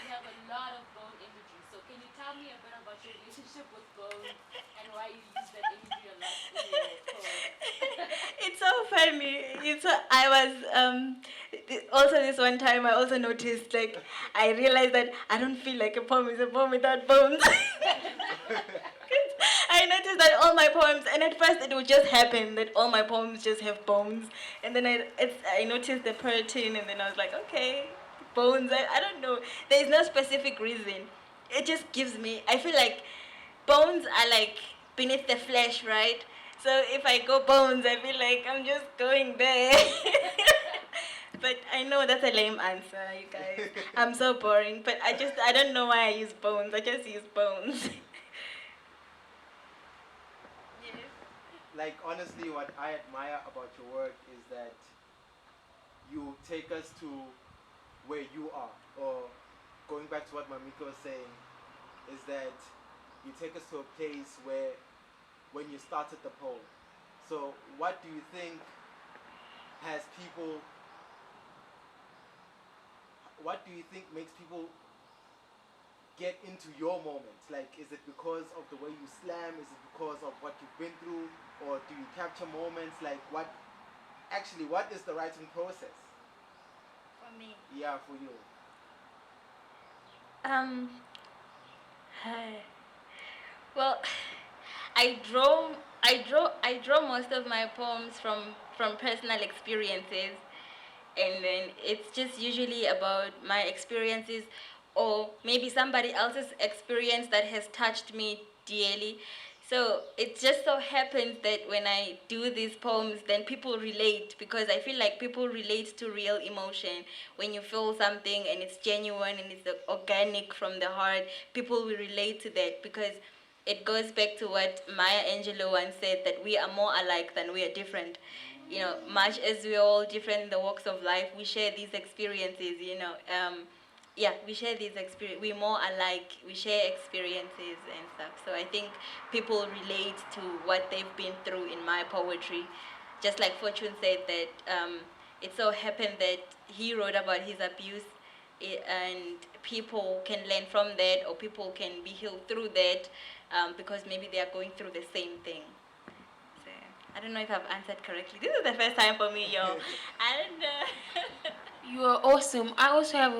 you have a lot of bone imagery. So can you tell me a bit about your relationship with bones and why you use that imagery a lot in your poems? It's so funny. I was also this one time I also noticed, like, I realized that I don't feel like a poem is a poem without bones. I noticed that all my poems, and at first it would just happen that all my poems just have bones, and then I noticed the protein, and then I was like, okay, bones. I don't know. There is no specific reason. It just gives me. I feel like bones are like beneath the flesh, right? So if I go bones, I feel like I'm just going there. But I know that's a lame answer, you guys. I'm so boring, but I don't know why I use bones. I just use bones. Yes. Like, honestly, what I admire about your work is that you take us to where you are. Or going back to what Mamiki was saying, is that you take us to a place where when you started the poem. So what do you think has people what do you think makes people get into your moments? Like, is it because of the way you slam? Is it because of what you've been through? Or do you capture moments? Like, what is the writing process? For me. Yeah, for you. Um, well, I draw most of my poems from personal experiences, and then it's just usually about my experiences, or maybe somebody else's experience that has touched me dearly. So it just so happens that when I do these poems, then people relate, because I feel like people relate to real emotion. When you feel something and it's genuine and it's organic from the heart, people will relate to that, because it goes back to what Maya Angelou once said, that we are more alike than we are different. Much as we're all different in the walks of life, we share these experiences. Yeah, we share these experiences. We're more alike. We share experiences and stuff. So I think people relate to what they've been through in my poetry. Just like Fortune said that it so happened that he wrote about his abuse, and people can learn from that, or people can be healed through that, because maybe they are going through the same thing. So I don't know if I've answered correctly. This is the first time for me, yo. I don't know. You are awesome. I also have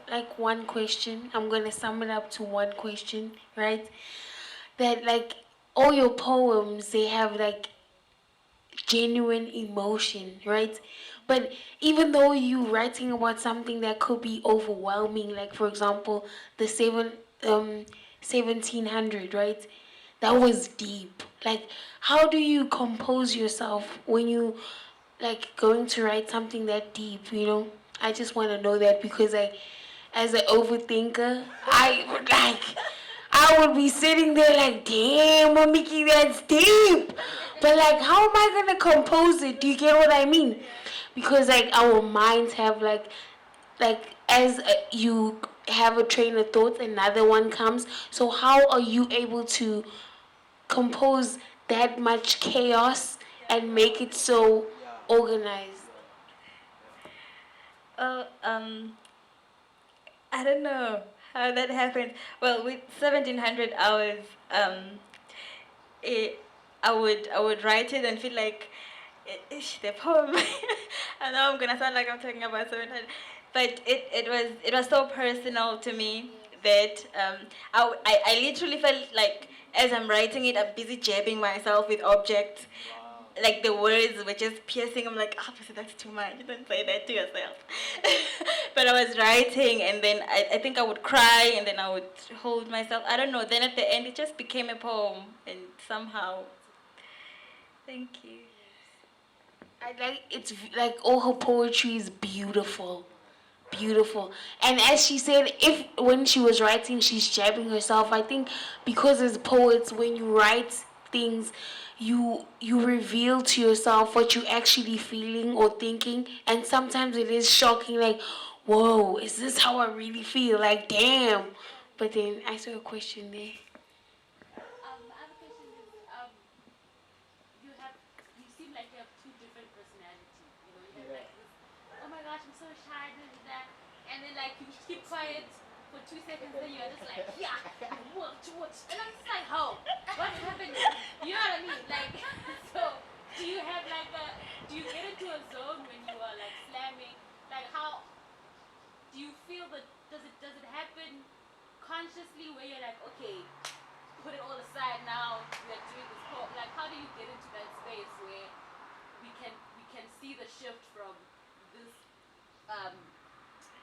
like one question. I'm gonna sum it up to one question, right? That like all your poems, they have like genuine emotion, right? But even though you writing about something that could be overwhelming, like for example, the 1700, right? That was deep. Like, how do you compose yourself when you like going to write something that deep? I just want to know that because as an overthinker, I would be sitting there like, damn, Mamiki, that's deep. But like, how am I gonna compose it? Do you get what I mean? Because like our minds have like as you have a train of thoughts, another one comes. So how are you able to compose that much chaos and make it so Yeah. organized? Yeah. Well, I don't know how that happened. Well, with 1700 hours, it, I would write it and feel like the poem. I know I'm gonna sound like I'm talking about 700, but it was so personal to me that I literally felt like as I'm writing it, I'm busy jabbing myself with objects. Wow. Like the words were just piercing. I'm like, oh, that's too much. Don't say that to yourself. But I was writing, and then I think I would cry, and then I would hold myself. I don't know. Then at the end, it just became a poem, and somehow. Thank you. I like it's like all her poetry is beautiful. Beautiful. And as she said, if when she was writing she's jabbing herself, I think because as poets when you write things you reveal to yourself what you actually feeling or thinking, and sometimes it is shocking, like, whoa, is this how I really feel? Like, damn. But then I saw a question there. My other question is, you seem like you have two different personalities. You have Yeah. like this, oh my gosh, I'm so shy, this, that, and then like you keep quiet for 2 seconds, then you're just like, yeah, watch. And I'm just like, how? What's happening? You know what I mean? Like, so, do you have like do you get into a zone when you are like slamming? Like, how do you feel that, does it happen consciously where you're like, okay, put it all aside now, we're doing this call? Like, how do you get into that space where we can see the shift from this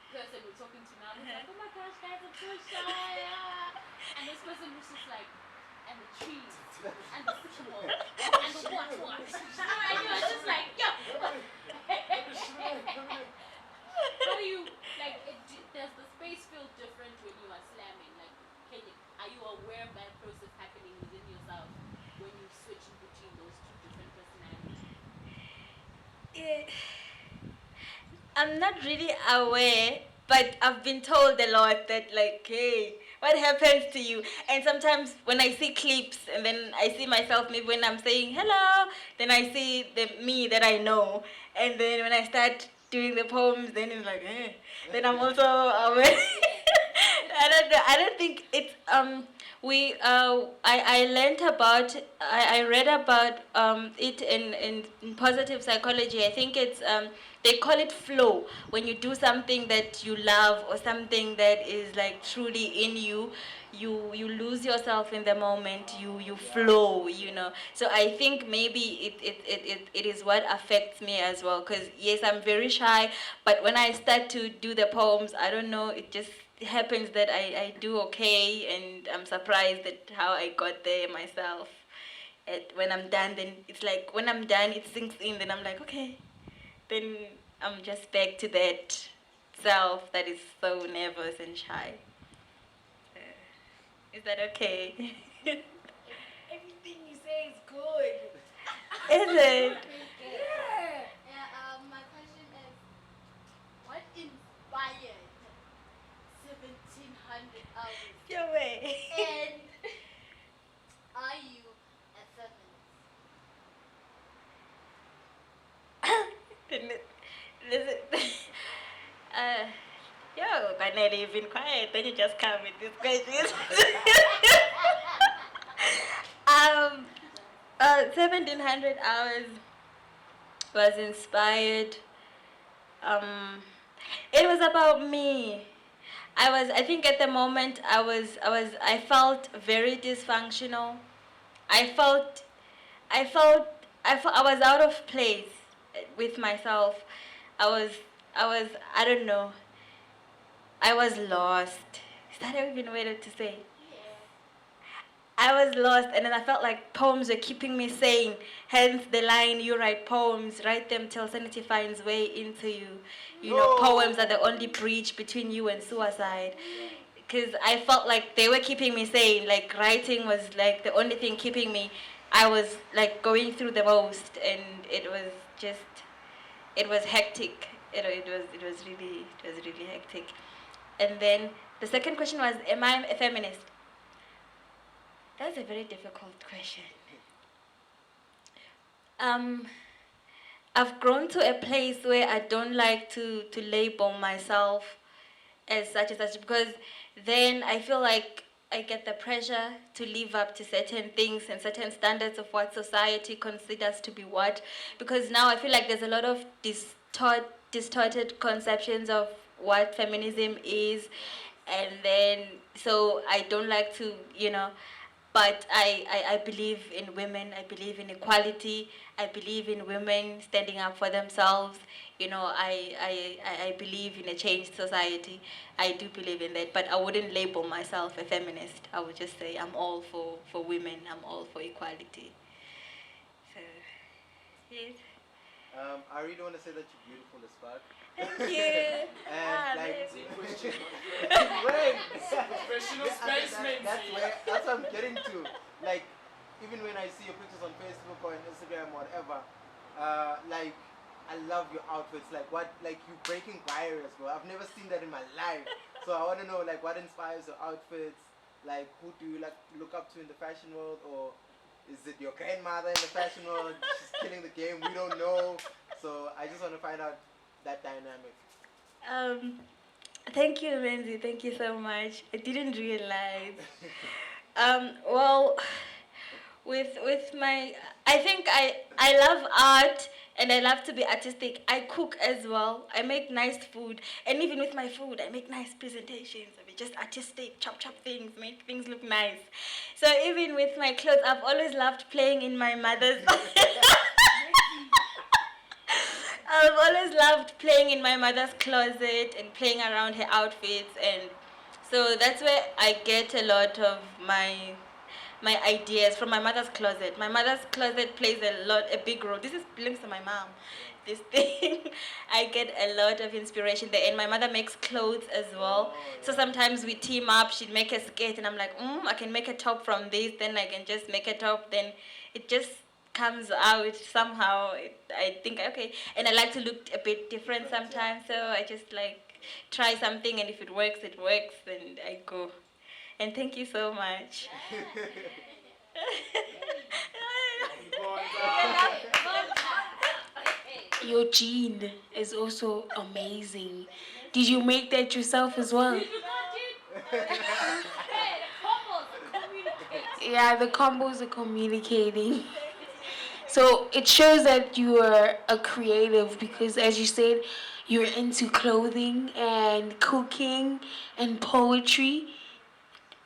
person we're talking to now who's like, oh my gosh, guys, I'm so shy, and this person who's just like, and the trees, and the sycamore, and the what, and you're just like, yo. How do you, like, does the space feel different when you are slamming? Like, are you aware of that process happening within yourself when you switch in between those two different personalities? I'm not really aware, but I've been told a lot that, like, hey, what happens to you? And sometimes when I see clips and then I see myself, maybe when I'm saying hello, then I see the me that I know. And then when I start doing the poems, then it's like, eh. Then I'm also aware. I don't think it's I learned about I read about it in positive psychology. I think it's they call it flow. When you do something that you love or something that is like truly in you, you lose yourself in the moment. You flow, you know. So I think maybe it is what affects me as well. Because yes, I'm very shy, but when I start to do the poems, I don't know, it just happens that I do okay, and I'm surprised at how I got there myself. When I'm done, then it's like when I'm done, it sinks in. Then I'm like, okay, then I'm just back to that self that is so nervous and shy. Is that okay? Everything you say is good. Is it? Yeah. My question is, what inspired 1700 hours? Your way. And are you a feminist? Listen. Yo, Banelli, you've been quiet. Then you just come with these questions. 1700 hours was inspired. It was about me. I think at the moment I felt very dysfunctional. I felt, I was out of place with myself. I was, I don't know. I was lost. Is that even a way to say? I was lost, and then I felt like poems were keeping me sane. Hence the line, you write poems, write them till sanity finds way into you. You know, poems are the only bridge between you and suicide. Because I felt like they were keeping me sane. Like writing was like the only thing keeping me. I was like going through the most, and it was hectic. It was really hectic. And then the second question was, am I a feminist? That's a very difficult question. I've grown to a place where I don't like to label myself as such and such, because then I feel like I get the pressure to live up to certain things and certain standards of what society considers to be what. Because now I feel like there's a lot of distorted conceptions of what feminism is, and then so I don't like to, but I believe in women. I believe in equality. I believe in women standing up for themselves. I believe in a changed society. I do believe in that, but I wouldn't label myself a feminist. I would just say I'm all for women. I'm all for equality. So, yes. I really want to say that you're beautiful as fuck. Thank you. And like, Question. wait. Professional spaceman. That's what I'm getting to. Like, even when I see your pictures on Facebook or on Instagram or whatever, like, I love your outfits. Like, you breaking barriers, bro. I've never seen that in my life. So I want to know, like, what inspires your outfits? Like, who do you like look up to in the fashion world, or is it your grandmother in the fashion world? She's killing the game. We don't know. So I just want to find out that dynamic. Thank you, Lindsay. Thank you so much. I didn't realize. Well, with my, I think I love art and I love to be artistic. I cook as well. I make nice food, and even with my food, I make nice presentations. I mean, just artistic, chop things, make things look nice. So even with my clothes, I've always loved playing in my mother's. I've always loved playing in my mother's closet and playing around her outfits, and so that's where I get a lot of my ideas from my mother's closet. My mother's closet plays a big role. This is belongs to my mom. This thing, I get a lot of inspiration there, and my mother makes clothes as well. So sometimes we team up. She'd make a skirt, and I'm like, I can make a top from this. Then I can just make a top. Then it just comes out somehow. I think okay, and I like to look a bit different sometimes. So I just like try something, and if it works, and I go. And thank you so much. Your jean is also amazing. Did you make that yourself as well? Did you not, dude? Hey, the combos communicate. Yeah, the combos are communicating. So it shows that you are a creative because, as you said, you're into clothing and cooking and poetry,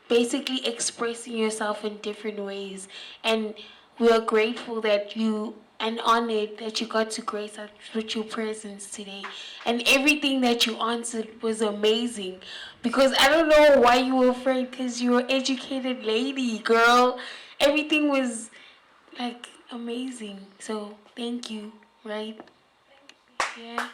basically expressing yourself in different ways. And we are grateful that you and honored that you got to grace us with your presence today. And everything that you answered was amazing. Because I don't know why you were afraid, because you're an educated lady, girl. Everything was like amazing. So thank you, right? Yeah.